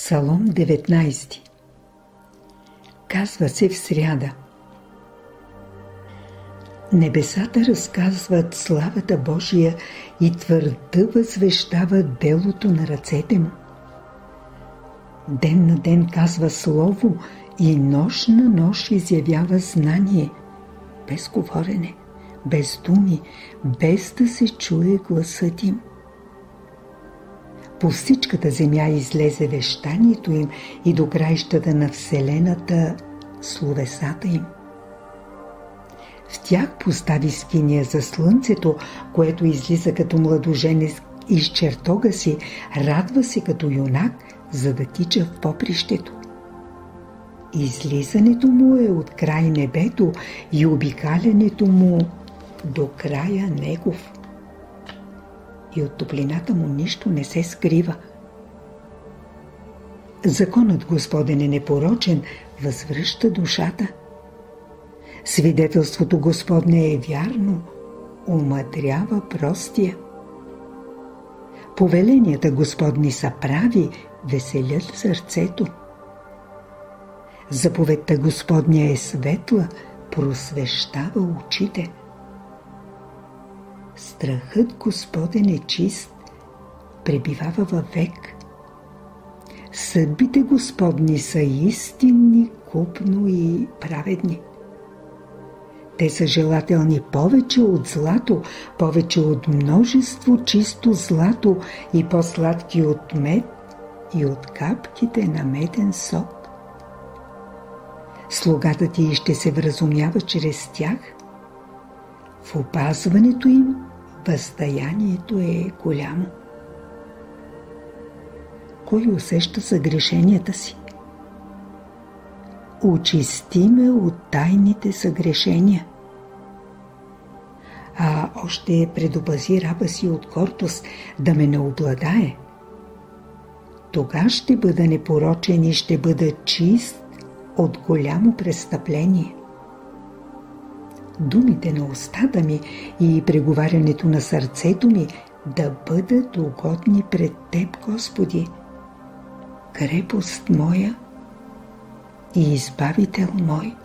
Псалом 19. Казва се в сряда. Небесата разказват славата Божия и твърдо възвещават делото на ръцете му. Ден на ден казва слово и нощ на нощ изявява знание, без говорене, без думи, без да се чуе гласът им. По всичката земя излезе вещанието им и до краищата на вселената словесата им. В тях постави скиния за слънцето, което излиза като младоженец из чертога си, радва се като юнак, за да тича в попрището. Излизането му е от край небето и обикалянето му до края негов. И от топлината му нищо не се скрива. Законът Господен е непорочен, възвръща душата. Свидетелството Господне е вярно, умъдрява простия. Повеленията Господни са прави, веселят сърцето. Заповедта Господня е светла, просвещава очите. Страхът Господен е чист, пребивава във век. Съдбите Господни са истинни, купно и праведни. Те са желателни повече от злато, повече от множество чисто злато и по-сладки от мед и от капките на меден сок. Слугата ти ще се вразумява чрез тях. В опазването им въздаянието е голямо. Кой усеща съгрешенията си? Очисти ме от тайните съгрешения. А още предопази раба си от гордост, да ме не обладае. Тога ще бъда непорочен и ще бъда чист от голямо престъпление. Думите на устата ми и преговарянето на сърцето ми да бъдат угодни пред Теб, Господи, крепост моя и избавител мой.